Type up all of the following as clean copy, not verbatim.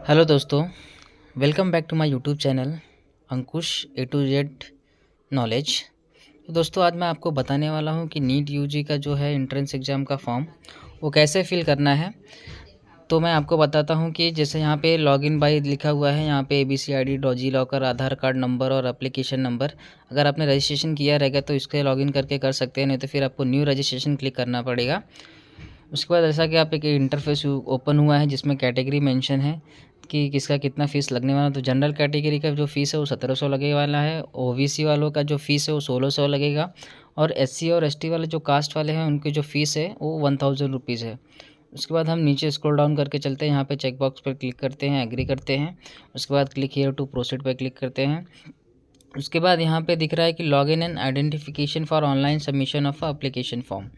Hello दोस्तों, welcome back to my YouTube channel Ankush A to Z knowledge. तो दोस्तों आज मैं आपको बताने वाला हूं कि नीट यूजी का जो है एंट्रेंस एग्ज़ाम का फॉर्म वो कैसे फिल करना है। तो मैं आपको बताता हूं कि जैसे यहाँ पे लॉगिन बाय लिखा हुआ है, यहाँ पे ABCID डॉजी लॉकर आधार कार्ड नंबर और एप्लीकेशन नंबर। अगर आपने रजिस्ट्रेशन किया रहेगा तो इसके लॉगिन करके कर सकते हैं, नहीं तो फिर आपको न्यू रजिस्ट्रेशन क्लिक करना पड़ेगा। उसके बाद ऐसा कि आप एक इंटरफेस ओपन हुआ है जिसमें कैटेगरी मेंशन है कि किसका कितना फ़ीस लगने वाला है। तो जनरल कैटेगरी का जो फ़ीस है वो 1700 लगने वाला है, OBC वालों का जो फ़ीस है वो 1600 लगेगा, और SC और ST वाले जो कास्ट वाले हैं उनकी जो फ़ीस है वो 1000 रुपीज़ है। उसके बाद हम नीचे स्क्रॉल डाउन करके चलते हैं, यहाँ पे चेक बॉक्स पर क्लिक करते हैं, एग्री करते हैं। उसके बाद क्लिक हियर टू प्रोसीड पे क्लिक करते हैं। उसके बाद यहाँ पे दिख रहा है कि login and identification for online submission of application form.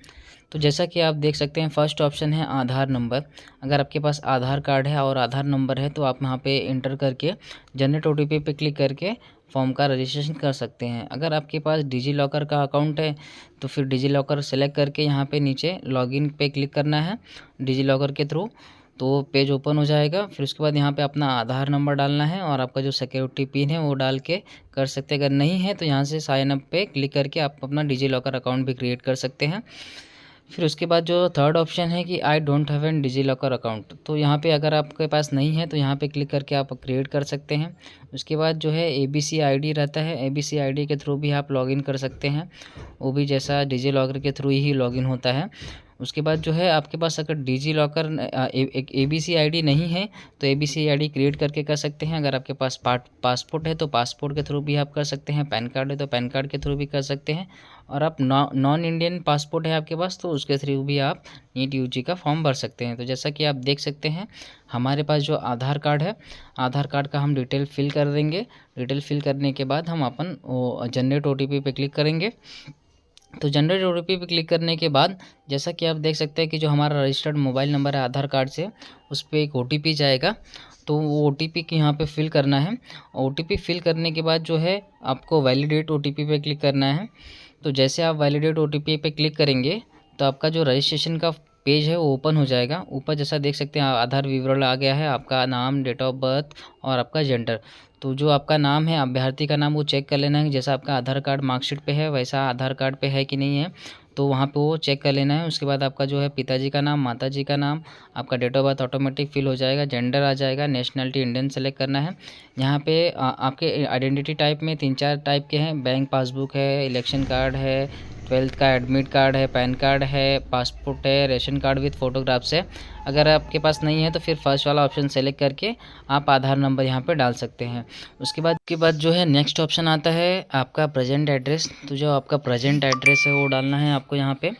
तो जैसा कि आप देख सकते हैं फर्स्ट ऑप्शन है आधार नंबर। अगर आपके पास आधार कार्ड है और आधार नंबर है तो आप यहाँ पे इंटर करके जनरेट OTP पे क्लिक करके फॉर्म का रजिस्ट्रेशन कर सकते हैं। अगर आपके पास डिजी लॉकर का अकाउंट है तो फिर डिजी लॉकर सेलेक्ट करके यहाँ पे नीचे लॉगिन पे क्लिक करना है डिजी लॉकर के थ्रू, तो पेज ओपन हो जाएगा। फिर उसके बाद यहाँ पे अपना आधार नंबर डालना है और आपका जो सिक्योरिटी पिन है वो डाल के कर सकते हैं। अगर नहीं है तो यहाँ से साइन अप पे क्लिक करके आप अपना डिजी लॉकर अकाउंट भी क्रिएट कर सकते हैं। फिर उसके बाद जो थर्ड ऑप्शन है कि I don't have an DigiLocker account, तो यहाँ पे अगर आपके पास नहीं है तो यहाँ पे क्लिक करके आप क्रिएट कर सकते हैं। उसके बाद जो है ABCID रहता है, ABCID के थ्रू भी आप लॉगिन कर सकते हैं, वो भी जैसा डिजी लॉकर के थ्रू ही लॉगिन होता है। उसके बाद जो है आपके पास अगर डिजी लॉकर एक ABCID नहीं है तो ABCID क्रिएट करके कर सकते हैं। अगर आपके पास पासपोर्ट है तो पासपोर्ट के थ्रू भी आप कर सकते हैं, पैन कार्ड है तो पैन कार्ड के थ्रू भी कर सकते हैं, और आप नॉन इंडियन पासपोर्ट है आपके पास तो उसके थ्रू भी आप नीट यूजी का फॉर्म भर सकते हैं। तो जैसा कि आप देख सकते हैं हमारे पास जो आधार कार्ड है, आधार कार्ड का हम डिटेल फिल कर देंगे। डिटेल फिल करने के बाद हम अपन जनरेट OTP पे क्लिक करेंगे। तो जनरेट OTP पे क्लिक करने के बाद जैसा कि आप देख सकते हैं कि जो हमारा रजिस्टर्ड मोबाइल नंबर है आधार कार्ड से उस पर एक OTP जाएगा, तो वो OTP की यहाँ पे फिल करना है। OTP फिल करने के बाद जो है आपको वैलिडेट OTP पे क्लिक करना है। तो जैसे आप वैलिडेट OTP पे क्लिक करेंगे तो आपका जो रजिस्ट्रेशन का पेज है वो ओपन हो जाएगा। ऊपर जैसा देख सकते हैं आधार विवरण आ गया है, आपका नाम, डेट ऑफ बर्थ और आपका जेंडर। तो जो आपका नाम है अभ्यर्थी का नाम वो चेक कर लेना है, जैसा आपका आधार कार्ड मार्कशीट पे है वैसा आधार कार्ड पे है कि नहीं है, तो वहाँ पे वो चेक कर लेना है। उसके बाद आपका जो है पिताजी का नाम, माताजी का नाम, आपका date of birth automatic fill हो जाएगा, जेंडर आ जाएगा, नेशनलिटी इंडियन सेलेक्ट करना है। यहाँ पे आपके आइडेंटिटी टाइप में 3-4 टाइप के हैं, बैंक पासबुक है, इलेक्शन कार्ड है, 12th का एडमिट कार्ड है, पैन कार्ड है, पासपोर्ट है, रेशन कार्ड विथ फोटोग्राफ्स है। अगर आपके पास नहीं है तो फिर फर्स्ट वाला ऑप्शन सेलेक्ट करके आप आधार नंबर यहाँ पे डाल सकते हैं। उसके बाद जो है नेक्स्ट ऑप्शन आता है आपका प्रेजेंट एड्रेस। तो जो आपका प्रेजेंट एड्रेस है वो डालना है आपको यहाँ पे।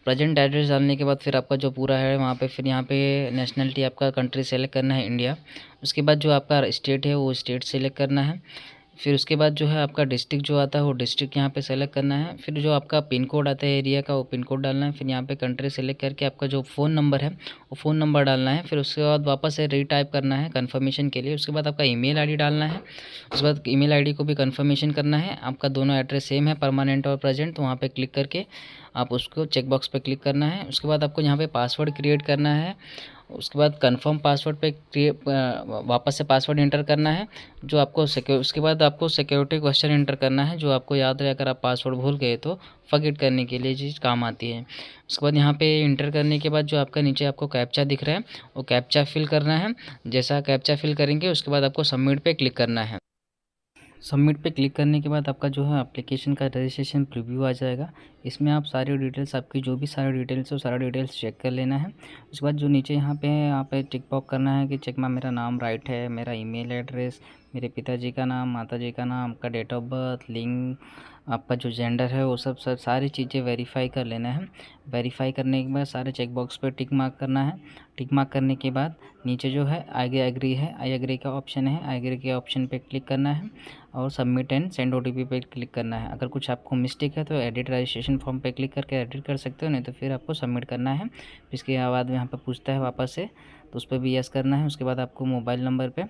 प्रेजेंट एड्रेस डालने के बाद फिर आपका जो पूरा है वहाँ पे फिर यहाँ पे नेशनलिटी आपका कंट्री सेलेक्ट करना है इंडिया। उसके बाद जो आपका स्टेट है वो स्टेट सेलेक्ट करना है। फिर उसके बाद जो है आपका डिस्ट्रिक्ट जो आता है वो डिस्ट्रिक्ट यहाँ पे सेलेक्ट करना है। फिर जो आपका पिन कोड आता है एरिया का वो पिन कोड डालना है। फिर यहाँ पे कंट्री सेलेक्ट करके आपका जो फ़ोन नंबर है वो फ़ोन नंबर डालना है। फिर उसके बाद वापस से रीटाइप करना है कन्फर्मेशन के लिए। उसके बाद आपका ईमेल आईडी डालना है। उसके बाद ईमेल आईडी को भी कन्फर्मेशन करना है। आपका दोनों एड्रेस सेम है, परमानेंट और प्रेजेंट, तो वहाँ पर क्लिक करके आप उसको चेक बॉक्स पर क्लिक करना है। उसके बाद आपको यहाँ पर पासवर्ड क्रिएट करना है। उसके बाद कंफर्म पासवर्ड पे वापस से पासवर्ड इंटर करना है जो आपको उसके बाद आपको सिक्योरिटी क्वेश्चन इंटर करना है जो आपको याद रहे। अगर आप पासवर्ड भूल गए तो फॉरगेट करने के लिए चीज़ काम आती है। उसके बाद यहाँ पे इंटर करने के बाद जो आपका नीचे आपको कैप्चा दिख रहा है वो कैप्चा फिल करना है। जैसा कैप्चा फिल करेंगे उसके बाद आपको सबमिट पे क्लिक करना है। सबमिट पे क्लिक करने के बाद आपका जो है एप्लीकेशन का रजिस्ट्रेशन प्रीव्यू आ जाएगा। इसमें आप सारी डिटेल्स, आपकी जो भी सारी डिटेल्स है वो सारा डिटेल्स चेक कर लेना है। उसके बाद जो नीचे यहाँ पे टिक बॉक्स करना है कि चेक में मेरा नाम राइट है, मेरा ईमेल एड्रेस, मेरे पिताजी का नाम, माताजी का नाम, आपका डेट ऑफ बर्थ, लिंग, आपका जो जेंडर है वो सब सारी चीज़ें वेरीफाई कर लेना है। वेरीफाई करने के बाद सारे चेक बॉक्स पर टिक मार्क करना है। टिक मार्क करने के बाद नीचे जो है आई एग्री है, आई एग्री का ऑप्शन है, आई एग्री के ऑप्शन पे क्लिक करना है और सबमिट एंड सेंड OTP पे क्लिक करना है। अगर कुछ आपको मिस्टेक है तो एडिट रजिस्ट्रेशन फॉर्म पे क्लिक करके एडिट कर सकते हो, नहीं तो फिर आपको सबमिट करना है। इसके बाद यहाँ पे पूछता है वापस से, तो उस पर भी यस करना है। उसके बाद आपको मोबाइल नंबर पे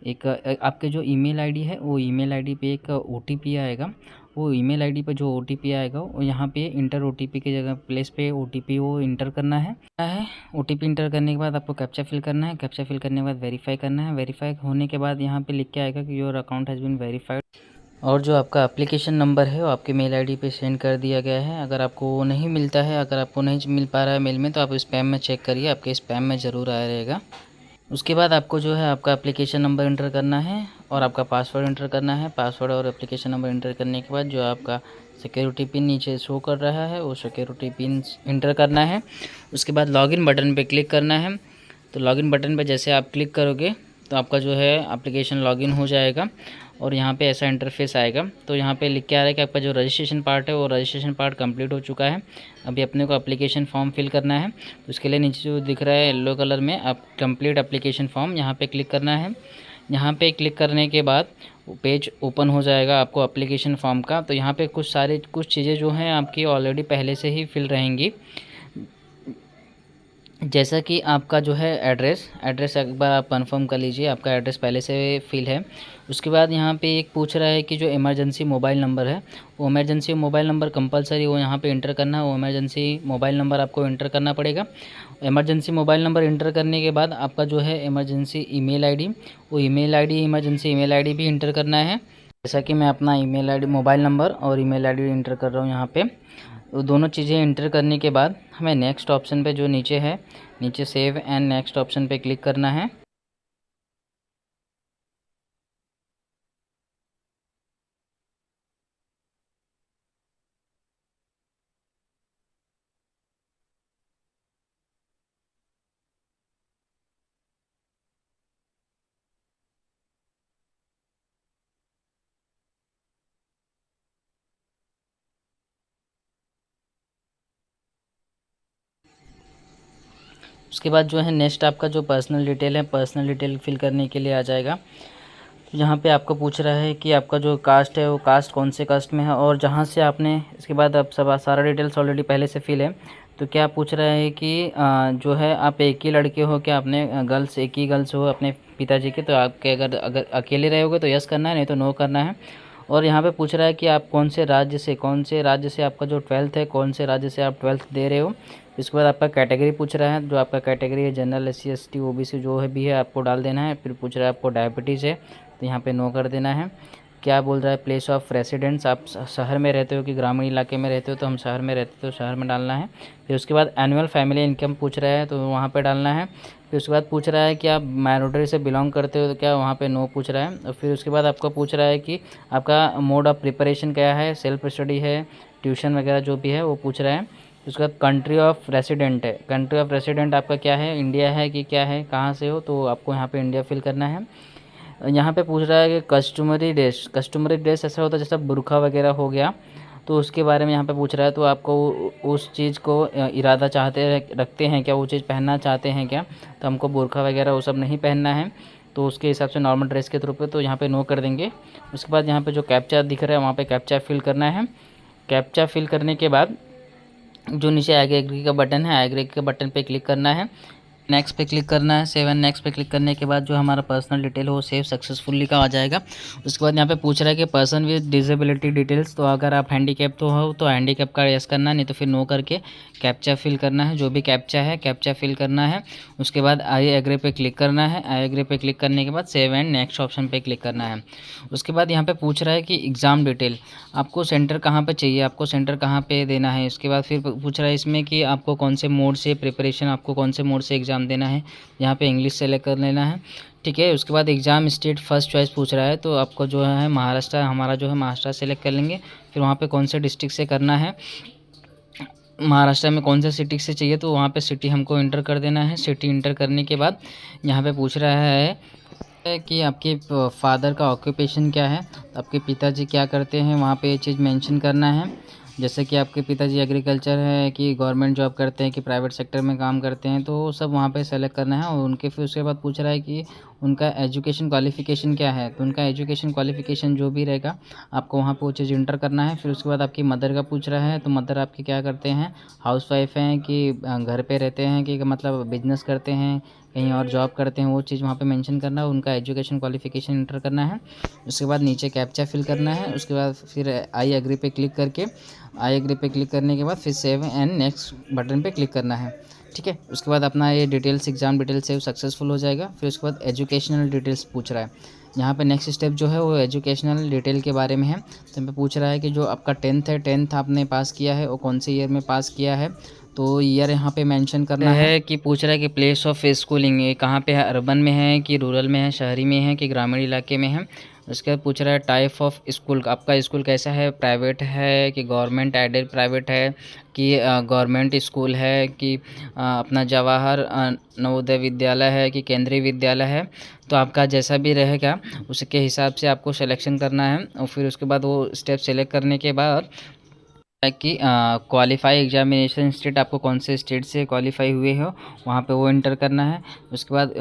एक आपके जो ईमेल आईडी है वो ईमेल आईडी पे एक OTP आएगा। वो ईमेल आईडी पे जो ओटीपी आएगा वो यहाँ पे इंटर ओटीपी की जगह प्लेस पे ओटीपी वो इंटर करना है। ओटीपी इंटर करने के बाद आपको कैप्चा फिल करना है। कैप्चा फिल करने के बाद वेरीफाई करना है। वेरीफाई होने के बाद यहाँ पे लिख के आएगा कि your account has been verified, और जो आपका एप्लीकेशन नंबर है वो आपके मेल आईडी पे सेंड कर दिया गया है। अगर आपको वो नहीं मिलता है, अगर आपको नहीं मिल पा रहा है मेल में, तो आप स्पैम में चेक करिए, आपके स्पैम में ज़रूर आया रहेगा। उसके बाद आपको जो है आपका एप्लीकेशन नंबर इंटर करना है और आपका पासवर्ड इंटर करना है। पासवर्ड और एप्लीकेशन नंबर इंटर करने के बाद जो आपका सिक्योरिटी पिन नीचे शो कर रहा है वो सिक्योरिटी पिन इंटर करना है। उसके बाद लॉगिन बटन पे क्लिक करना है। तो लॉगिन बटन पे जैसे आप क्लिक करोगे तो आपका जो है एप्लीकेशन लॉगिन हो जाएगा और यहाँ पे ऐसा इंटरफेस आएगा। तो यहाँ पे लिख के आ रहा है कि आपका जो रजिस्ट्रेशन पार्ट है वो रजिस्ट्रेशन पार्ट कंप्लीट हो चुका है। अभी अपने को एप्लीकेशन फॉर्म फिल करना है। तो उसके लिए नीचे जो दिख रहा है येलो कलर में आप कंप्लीट एप्लीकेशन फॉर्म, यहाँ पे क्लिक करना है। यहाँ पे क्लिक करने के बाद पेज ओपन हो जाएगा आपको एप्लीकेशन फॉर्म का। तो यहाँ पे कुछ चीज़ें जो हैं आपकी ऑलरेडी पहले से ही फिल रहेंगी, जैसा कि आपका जो है एड्रेस एक बार आप कंफर्म कर लीजिए, आपका एड्रेस पहले से फिल है। उसके बाद यहाँ पे एक पूछ रहा है कि जो इमरजेंसी मोबाइल नंबर है वो इमरजेंसी मोबाइल नंबर कंपलसरी वो यहाँ पे इंटर करना है। वो इमरजेंसी मोबाइल नंबर आपको इंटर करना पड़ेगा। इमरजेंसी मोबाइल नंबर इंटर करने के बाद आपका जो है इमरजेंसी ईमेल आईडी, वो इमरजेंसी ईमेल आईडी भी इंटर करना है। जैसा कि मैं अपना ईमेल आईडी, मोबाइल नंबर और ईमेल आईडी इंटर कर रहा हूँ यहाँ पे। तो दोनों चीज़ें इंटर करने के बाद हमें नेक्स्ट ऑप्शन पे जो नीचे है, नीचे सेव एंड नेक्स्ट ऑप्शन पे क्लिक करना है। उसके बाद जो है नेक्स्ट आपका जो पर्सनल डिटेल है, पर्सनल डिटेल फिल करने के लिए आ जाएगा। तो यहाँ पे आपको पूछ रहा है कि आपका जो कास्ट है वो कास्ट कौन से कास्ट में है और जहाँ से आपने, इसके बाद आप सब सारा डिटेल्स ऑलरेडी पहले से फिल है। तो क्या पूछ रहा है कि जो है आप एक ही लड़के हो, क्या आपने गर्ल्स एक ही गर्ल्स हो अपने पिताजी के, तो आपके अगर अगर अकेले रहोगे तो यस करना है, नहीं तो नो करना है। और यहाँ पे पूछ रहा है कि आप कौन से राज्य से आपका जो 12th है, कौन से राज्य से आप 12th दे रहे हो। इसके बाद आपका कैटेगरी पूछ रहा है, जो आपका कैटेगरी है जनरल, SC ST OBC जो है भी है आपको डाल देना है। फिर पूछ रहा है आपको डायबिटीज़ है तो यहाँ पे नो कर देना है। क्या बोल रहा है प्लेस ऑफ रेसिडेंस, आप शहर में रहते हो कि ग्रामीण इलाके में रहते हो, तो हम शहर में रहते हो तो शहर में डालना है। फिर उसके बाद एनुअल फैमिली इनकम पूछ रहा है तो वहाँ पे डालना है। फिर उसके बाद पूछ रहा है कि आप माइनॉरिटी से बिलोंग करते हो तो क्या, वहाँ पे नो पूछ रहा है। और फिर उसके बाद आपको पूछ रहा है कि आपका मोड ऑफ प्रिपरेशन क्या है, सेल्फ स्टडी है, ट्यूशन वगैरह जो भी है वो पूछ रहा है। उसके बाद कंट्री ऑफ रेसिडेंट है, कंट्री ऑफ रेसिडेंट आपका क्या है, इंडिया है कि क्या है, कहाँ से हो, तो आपको यहाँ पे इंडिया फिल करना है। यहाँ पे पूछ रहा है कि कस्टमरी ड्रेस ऐसा होता है जैसा बुर्का वगैरह हो गया, तो उसके बारे में यहाँ पे पूछ रहा है। तो आपको उस चीज़ को इरादा रखते हैं क्या, वो चीज़ पहनना चाहते हैं क्या, तो हमको बुर्का वगैरह वो सब नहीं पहनना है, तो उसके हिसाब से नॉर्मल ड्रेस के थ्रू पे तो यहाँ पे नो कर देंगे। उसके बाद यहाँ पे जो कैप्चा दिख रहा है वहाँ पे कैप्चा फिल करना है। कैप्चा फिल करने के बाद जो नीचे एग्री का बटन है, एग्री के बटन पे क्लिक करना है, नेक्स्ट पे क्लिक करना है। सेव एंड नेक्स्ट पे क्लिक करने के बाद जो हमारा पर्सनल डिटेल हो सेव सक्सेसफुली का आ जाएगा। उसके बाद यहाँ पे पूछ रहा है कि पर्सन विद डिसेबिलिटी डिटेल्स, तो अगर आप हैंडीकैप तो हो तो हैंडीकैप का यस करना है, नहीं तो फिर नो करके कैप्चा फिल करना है। जो भी कैप्चा है कैप्चा फिल करना है। उसके बाद आई एग्री पे क्लिक करना है। आई एग्री पे क्लिक करने के बाद सेव एंड नेक्स्ट ऑप्शन पे क्लिक करना है। उसके बाद यहाँ पे पूछ रहा है कि एग्ज़ाम डिटेल, आपको सेंटर कहाँ पे चाहिए, आपको सेंटर कहाँ पे देना है। उसके बाद फिर पूछ रहा है इसमें कि आपको कौन से मोड से प्रिपरेशन, आपको कौन से मोड से एग्ज़ाम देना है। यहाँ पे इंग्लिश सेलेक्ट कर लेना है, ठीक है। उसके बाद एग्ज़ाम स्टेट फर्स्ट चॉइस पूछ रहा है, तो आपको जो है महाराष्ट्र, हमारा जो है महाराष्ट्र सेलेक्ट कर लेंगे। फिर वहाँ पे कौन से डिस्ट्रिक्ट से करना है, महाराष्ट्र में कौन से सिटी से चाहिए, तो वहाँ पे सिटी हमको इंटर कर देना है। सिटी इंटर करने के बाद यहाँ पे पूछ रहा है कि आपके फादर का ऑक्यूपेशन क्या है, तो आपके पिताजी क्या करते हैं, वहाँ पे ये चीज़ मेंशन करना है। जैसे कि आपके पिताजी एग्रीकल्चर है कि गवर्नमेंट जॉब करते हैं कि प्राइवेट सेक्टर में काम करते हैं, तो सब वहाँ पे सेलेक्ट करना है। और उनके फिर उसके बाद पूछ रहा है कि उनका एजुकेशन क्वालिफ़िकेशन क्या है, तो उनका एजुकेशन क्वालिफ़िकेशन जो भी रहेगा आपको वहाँ पे वो चीज़ इंटर करना है। फिर उसके बाद आपकी मदर का पूछ रहा है, तो मदर आपकी क्या करते हैं, हाउसवाइफ हैं कि घर पे रहते हैं कि मतलब बिज़नेस करते हैं, कहीं और जॉब करते हैं, वो चीज़ वहाँ पे मेंशन करना है। उनका एजुकेशन क्वालिफ़िकेशन इंटर करना है। उसके बाद नीचे कैप्चा फिल करना है। उसके बाद फिर आई एग्री पे क्लिक करके, आई एग्री पे क्लिक करने के बाद फिर सेव एंड नेक्स्ट बटन पे क्लिक करना है। ठीक है, उसके बाद अपना ये details, exam detail save successful हो जाएगा। फिर उसके बाद एजुकेशनल डिटेल्स पूछ रहा है। यहाँ पे नेक्स्ट स्टेप जो है वो एजुकेशनल डिटेल के बारे में है। तो हमें पूछ रहा है कि जो आपका 10th है, 10th आपने पास किया है, वो कौन से ईयर में पास किया है, तो ईयर यहाँ पे मेंशन करना है। कि पूछ रहा है कि प्लेस ऑफ स्कूलिंग ये कहाँ पे है, अर्बन में है कि रूरल में है, शहरी में है कि ग्रामीण इलाके में है। उसके बाद पूछ रहा है टाइप ऑफ स्कूल, आपका स्कूल कैसा है, प्राइवेट है कि गवर्नमेंट एडेड प्राइवेट है कि गवर्नमेंट स्कूल है कि अपना जवाहर नवोदय विद्यालय है कि केंद्रीय विद्यालय है। तो आपका जैसा भी रहेगा उसके हिसाब से आपको सिलेक्शन करना है। और फिर उसके बाद वो स्टेप सेलेक्ट करने के बाद कि क्वालिफाई एग्जामिनेशन स्टेट, आपको कौन से स्टेट से क्वालिफाई हुए हो वहाँ पे वो इंटर करना है। उसके बाद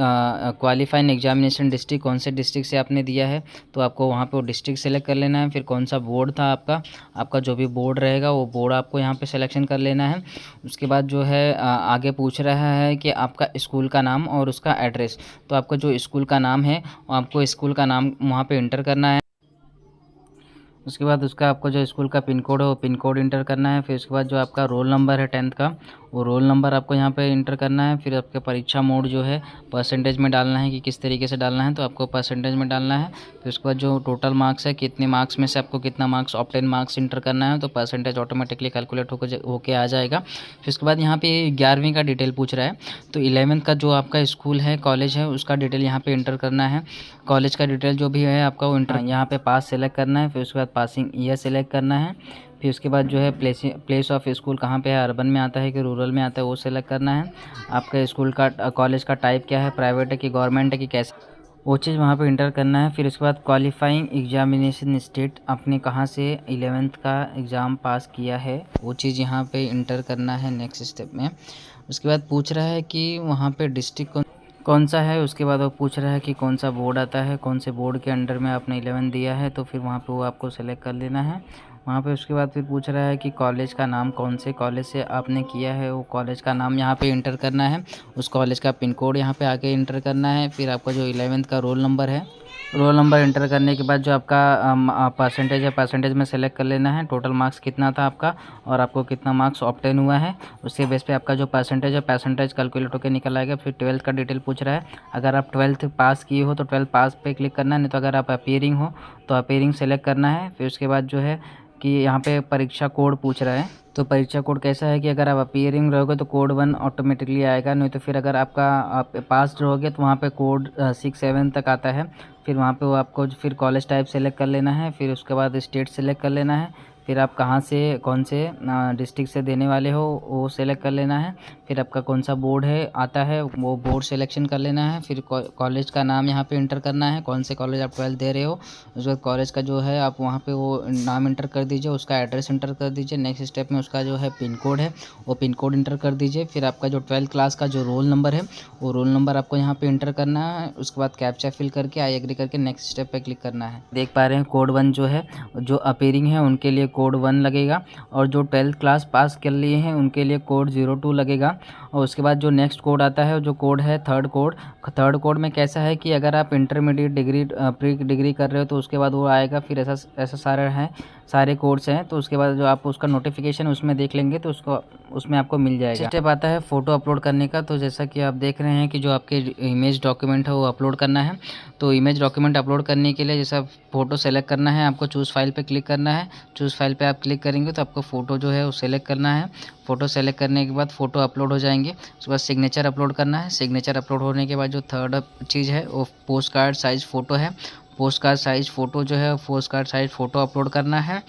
क्वालिफाइंग एग्जामिनेशन डिस्ट्रिक्ट, कौन से डिस्ट्रिक्ट से आपने दिया है, तो आपको वहाँ पे वो डिस्ट्रिक्ट सेलेक्ट कर लेना है। फिर कौन सा बोर्ड था आपका जो भी बोर्ड रहेगा वो बोर्ड आपको यहाँ पे सिलेक्शन कर लेना है। उसके बाद जो है आगे पूछ रहा है कि आपका स्कूल का नाम और उसका एड्रेस, तो आपका जो स्कूल का नाम है आपको स्कूल का नाम वहाँ पर इंटर करना है। उसके बाद उसका आपको जो स्कूल का पिन कोड है वो पिन कोड इंटर करना है। फिर उसके बाद जो आपका रोल नंबर है 10th का, वो रोल नंबर आपको यहाँ पे इंटर करना है। फिर आपके परीक्षा मोड जो है परसेंटेज में डालना है कि किस तरीके से डालना है, तो आपको परसेंटेज में डालना है। फिर उसके बाद जो टोटल मार्क्स है, कितने मार्क्स में से आपको कितना मार्क्स, ऑप्टेन मार्क्स इंटर करना है, तो परसेंटेज ऑटोमेटिकली कैलकुलेट होकर आ जाएगा। फिर उसके बाद यहाँ पे 11वीं का डिटेल पूछ रहा है, तो 11th का जो आपका स्कूल है, कॉलेज है, उसका डिटेल यहाँ पे इंटर करना है। कॉलेज का डिटेल जो भी है आपका वो इंटर यहाँ पे पास सेलेक्ट करना है। फिर उसके बाद पासिंग ईयर सेलेक्ट करना है। फिर उसके बाद जो है प्लेस ऑफ स्कूल कहाँ पे है, अर्बन में आता है कि रूरल में आता है, वो सेलेक्ट करना है। आपका स्कूल का कॉलेज का टाइप क्या है, प्राइवेट है कि गवर्नमेंट है कि कैसे, वो चीज़ वहाँ पे इंटर करना है। फिर उसके बाद क्वालिफाइंग एग्जामिनेशन स्टेट, आपने कहाँ से 11th का एग्ज़ाम पास किया है, वो चीज़ यहाँ पे इंटर करना है नेक्स्ट स्टेप में। उसके बाद पूछ रहा है कि वहाँ पे डिस्ट्रिक्ट कौन सा है। उसके बाद वो पूछ रहा है कि कौन सा बोर्ड आता है, कौन से बोर्ड के अंडर में आपने 11 दिया है, तो फिर वहाँ पे वो आपको सेलेक्ट कर लेना है वहाँ पे। उसके बाद फिर पूछ रहा है कि कॉलेज का नाम, कौन से कॉलेज से आपने किया है, वो कॉलेज का नाम यहाँ पे इंटर करना है। उस कॉलेज का पिन कोड यहाँ पे आके इंटर करना है। फिर आपका जो 11th का रोल नंबर है, रोल नंबर इंटर करने के बाद जो आपका परसेंटेज है, परसेंटेज में सेलेक्ट कर लेना है, टोटल मार्क्स कितना था आपका और आपको कितना मार्क्स ऑब्टेन हुआ है। उसके बेस पे आपका जो परसेंटेज है, परसेंटेज कैलकुलेट होकर निकल आएगा। फिर 12th का डिटेल पूछ रहा है, अगर आप 12th पास किए हो तो 12th पास पे क्लिक करना है, नहीं तो अगर आप अपीयरिंग हो तो अपीयरिंग सेलेक्ट करना है। फिर उसके बाद जो है कि यहाँ पे परीक्षा कोड पूछ रहा है, तो परीक्षा कोड कैसा है कि अगर आप अपीयरिंग रहोगे तो कोड 1 ऑटोमेटिकली आएगा, नहीं तो फिर अगर आप पास रहोगे तो वहाँ पे कोड 6-7 तक आता है। फिर वहाँ पे वो आपको फिर कॉलेज टाइप सेलेक्ट कर लेना है। फिर उसके बाद स्टेट सेलेक्ट कर लेना है। फिर आप कहाँ से, कौन से डिस्ट्रिक्ट से देने वाले हो वो सेलेक्ट कर लेना है। फिर आपका कौन सा बोर्ड है आता है वो बोर्ड सिलेक्शन कर लेना है। फिर कॉलेज का नाम यहाँ पे इंटर करना है, कौन से कॉलेज आप 12th दे रहे हो। उसके बाद कॉलेज का जो है आप वहाँ पे वो नाम इंटर कर दीजिए, उसका एड्रेस इंटर कर दीजिए। नेक्स्ट स्टेप में उसका जो है पिन कोड है वो पिन कोड इंटर कर दीजिए। फिर आपका जो 12th क्लास का जो रोल नंबर है वो रोल नंबर आपको यहाँ पे इंटर करना है। उसके बाद कैप्चा फिल करके आई एग्री करके नेक्स्ट स्टेप पे क्लिक करना है। देख पा रहे हैं कोड 1 जो है, जो अपीयरिंग है उनके लिए कोड 1 लगेगा और जो 12th क्लास पास कर लिए हैं उनके लिए कोड 02 लगेगा। और उसके बाद जो नेक्स्ट कोड आता है जो कोड है थर्ड कोड में कैसा है कि अगर आप इंटरमीडिएट डिग्री प्री डिग्री कर रहे हो तो उसके बाद वो आएगा। फिर ऐसा सारे कोड्स हैं, तो उसके बाद जो आप उसका नोटिफिकेशन उसमें देख लेंगे तो उसमें आपको मिल जाएगा। स्टेप आता है फ़ोटो अपलोड करने का। तो जैसा कि आप देख रहे हैं कि जो आपके इमेज डॉक्यूमेंट है वो अपलोड करना है। तो इमेज डॉक्यूमेंट अपलोड करने के लिए जैसा फ़ोटो सेलेक्ट करना है, आपको चूज़ फाइल पे क्लिक करना है। चूज़ फाइल पे आप क्लिक करेंगे तो आपको फ़ोटो जो है वो सेलेक्ट करना है। फ़ोटो सेलेक्ट करने के बाद फ़ोटो अपलोड हो जाएंगे। उसके बाद सिग्नेचर अपलोड करना है। सिग्नेचर अपलोड होने के बाद जो थर्ड चीज़ है वो पोस्ट कार्ड साइज़ फ़ोटो है। पोस्ट कार्ड साइज़ फ़ोटो जो है post card size photo upload करना है,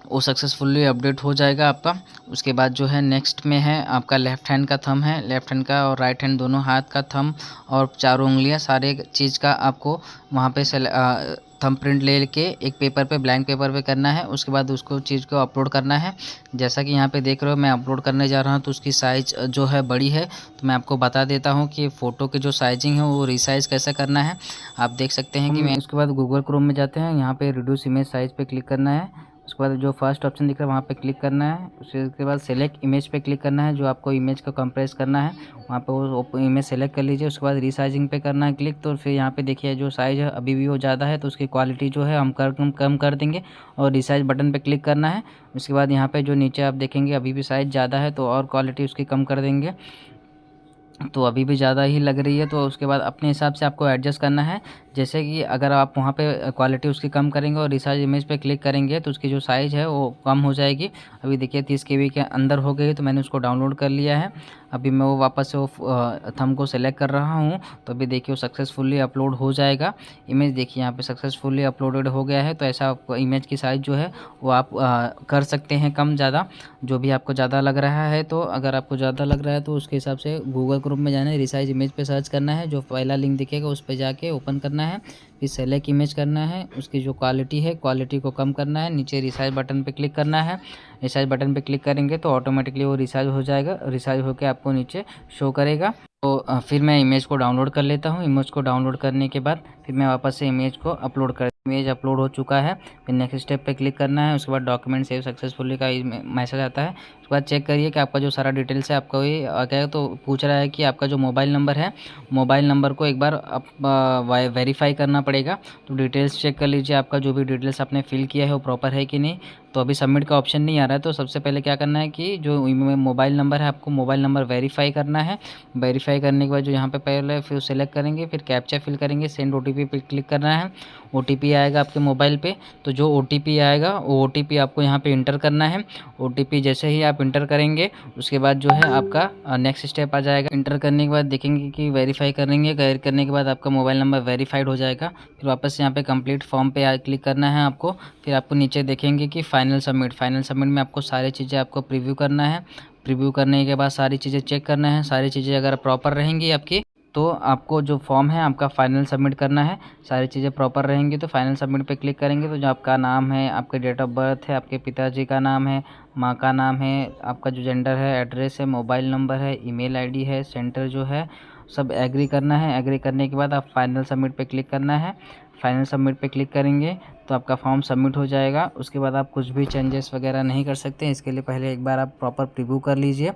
वो सक्सेसफुली अपडेट हो जाएगा आपका। उसके बाद जो है नेक्स्ट में है आपका लेफ़्ट हैंड का थंब है, लेफ़्ट हैंड का और राइट हैंड दोनों हाथ का थंब और चारों उंगलियां सारे चीज़ का आपको वहाँ पे थंबप्रिंट ले के एक पेपर पे, ब्लैंक पेपर पे करना है। उसके बाद उसको चीज़ को अपलोड करना है। जैसा कि यहाँ पे देख रहे हो मैं अपलोड करने जा रहा हूँ, तो उसकी साइज़ जो है बड़ी है। तो मैं आपको बता देता हूँ कि फ़ोटो की जो साइजिंग है वो रिसाइज़ कैसे करना है। आप देख सकते हैं कि मैं उसके बाद गूगल क्रोम में जाते हैं, यहाँ पे रिड्यूस इमेज साइज़ पे क्लिक करना है। उसके बाद जो फर्स्ट ऑप्शन दिख रहा है वहाँ पे क्लिक करना है। उसके बाद सेलेक्ट इमेज पे क्लिक करना है, जो आपको इमेज को कंप्रेस करना है वहाँ पे वो इमेज सेलेक्ट कर लीजिए। उसके बाद रीसाइजिंग पे करना है क्लिक। तो फिर यहाँ पे देखिए जो साइज़ है अभी भी वो ज़्यादा है, तो उसकी क्वालिटी जो है हम कम कर देंगे और रिसाइज बटन पे क्लिक करना है। उसके बाद यहाँ पे जो नीचे आप देखेंगे अभी भी साइज़ ज़्यादा है, तो और क्वालिटी उसकी कम कर देंगे। तो अभी भी ज़्यादा ही लग रही है, तो उसके बाद अपने हिसाब से आपको एडजस्ट करना है। जैसे कि अगर आप वहाँ पे क्वालिटी उसकी कम करेंगे और रिसाइज इमेज पे क्लिक करेंगे तो उसकी जो साइज़ है वो कम हो जाएगी। अभी देखिए 30 KB के अंदर हो गई, तो मैंने उसको डाउनलोड कर लिया है। अभी मैं वो वापस से वो थंब को सेलेक्ट कर रहा हूँ, तो अभी देखिए वो सक्सेसफुली अपलोड हो जाएगा। इमेज देखिए यहाँ पे सक्सेसफुली अपलोडेड हो गया है। तो ऐसा इमेज की साइज़ जो है वो आप कर सकते हैं कम ज़्यादा, जो भी आपको ज़्यादा लग रहा है। तो अगर आपको ज़्यादा लग रहा है तो उसके हिसाब से गूगल क्रोम में जाना है, रिसाइज इमेज पे सर्च करना है, जो पहला लिंक दिखेगा उस पे जाके ओपन करना है। फिर सेलेक्ट इमेज करना है, उसकी जो क्वालिटी है क्वालिटी को कम करना है, नीचे रिसाइज बटन पे क्लिक करना है। रिसाइज बटन पे क्लिक करेंगे तो ऑटोमेटिकली वो रिसाइज हो जाएगा, रिसाइज होकर आपको नीचे शो करेगा। तो फिर मैं इमेज को डाउनलोड कर लेता हूँ। इमेज को डाउनलोड करने के बाद फिर मैं वापस से इमेज को अपलोड कर, इमेज अपलोड हो चुका है। फिर नेक्स्ट स्टेप पे क्लिक करना है। उसके बाद डॉक्यूमेंट सेव सक्सेसफुली का मैसेज आता है। उसके बाद चेक करिए कि आपका जो सारा डिटेल्स है आपका वही आ गया। तो पूछ रहा है कि आपका जो मोबाइल नंबर है, मोबाइल नंबर को एक बार आप वेरीफाई करना पड़ेगा। तो डिटेल्स चेक कर लीजिए, आपका जो भी डिटेल्स आपने फिल किया है वो प्रॉपर है कि नहीं। तो अभी सबमिट का ऑप्शन नहीं आ रहा है, तो सबसे पहले क्या करना है कि जो मोबाइल नंबर है आपको मोबाइल नंबर वेरीफाई करना है। वेरीफाई करने के बाद जो यहाँ पे पहले फिर सेलेक्ट करेंगे, फिर कैप्चा फिल करेंगे, सेंड OTP पे क्लिक करना है। OTP आएगा आपके मोबाइल पे, तो जो OTP आएगा वो OTP आपको यहाँ पे इंटर करना है। OTP जैसे ही आप इंटर करेंगे उसके बाद जो है आपका नेक्स्ट स्टेप आ जाएगा। इंटर करने के बाद देखेंगे कि वेरीफाई करेंगे, करने के बाद आपका मोबाइल नंबर वेरीफाइड हो जाएगा। फिर वापस यहाँ पे कंप्लीट फॉर्म पे क्लिक करना है आपको। फिर आपको नीचे देखेंगे कि फाइनल सबमिट में आपको सारी चीज़ें आपको प्रीव्यू करना है। प्रीव्यू करने के बाद सारी चीज़ें चेक करना है, सारी चीज़ें अगर प्रॉपर रहेंगी आपकी तो आपको जो फॉर्म है आपका फाइनल सबमिट करना है। सारी चीज़ें प्रॉपर रहेंगी तो फाइनल सबमिट पे क्लिक करेंगे, तो जो आपका नाम है, आपके डेट ऑफ बर्थ है, आपके पिताजी का नाम है, माँ का नाम है, आपका जो जेंडर है, एड्रेस है, मोबाइल नंबर है, ईमेल आईडी है, सेंटर जो है, सब एग्री करना है। एग्री करने के बाद आप फाइनल सबमिट पे क्लिक करना है। फाइनल सबमिट पे क्लिक करेंगे तो आपका फॉर्म सबमिट हो जाएगा। उसके बाद आप कुछ भी चेंजेस वगैरह नहीं कर सकते, इसके लिए पहले एक बार आप प्रॉपर प्रीव्यू कर लीजिए,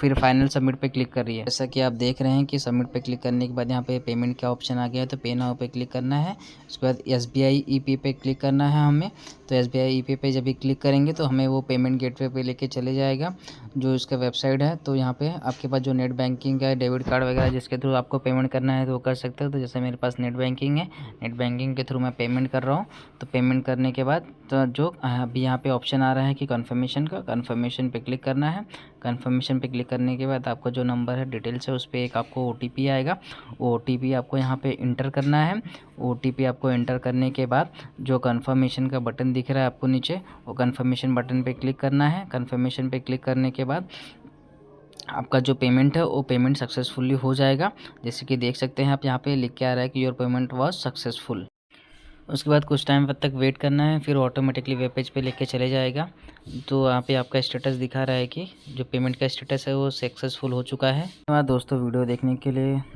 फिर फाइनल सबमिट पे क्लिक करिए। जैसा कि आप देख रहे हैं कि सबमिट पे क्लिक करने के बाद यहाँ पे पेमेंट का ऑप्शन आ गया है, तो पे नाउ पे क्लिक करना है। उसके बाद SBI EP पे क्लिक करना है हमें। तो SBI EP पे जब भी क्लिक करेंगे तो हमें वो पेमेंट गेटवे पे लेके चले जाएगा, जो इसका वेबसाइट है। तो यहाँ पे आपके पास जो नेट बैंकिंग का डेबिट कार्ड वगैरह जिसके थ्रू आपको पेमेंट करना है तो वो कर सकते हो। तो जैसे मेरे पास नेट बैंकिंग है, नेट बैंकिंग के थ्रू मैं पेमेंट कर रहा हूँ। तो पेमेंट करने के बाद तो जो अभी यहाँ पे ऑप्शन आ रहा है कि कन्फर्मेशन का, कन्फर्मेशन पे क्लिक करना है। कन्फर्मेशन पे क्लिक करने के बाद आपका जो नंबर है, डिटेल्स है, उस पर एक आपको OTP आएगा। वो OTP आपको यहाँ पे इंटर करना है। OTP आपको इंटर करने के बाद जो कन्फर्मेशन का बटन दिख रहा है आपको नीचे, वो कन्फर्मेशन बटन पे क्लिक करना है। कन्फर्मेशन पे क्लिक करने के बाद आपका जो पेमेंट है वो पेमेंट सक्सेसफुली हो जाएगा। जैसे कि देख सकते हैं आप, यहाँ पे लिख के आ रहा है कि योर पेमेंट वाज सक्सेसफुल। उसके बाद कुछ टाइम तक वेट करना है, फिर ऑटोमेटिकली वेब पेज पे लेके चले जाएगा। तो यहाँ पे आपका स्टेटस दिखा रहा है कि जो पेमेंट का स्टेटस है वो सक्सेसफुल हो चुका है। धन्यवाद दोस्तों वीडियो देखने के लिए।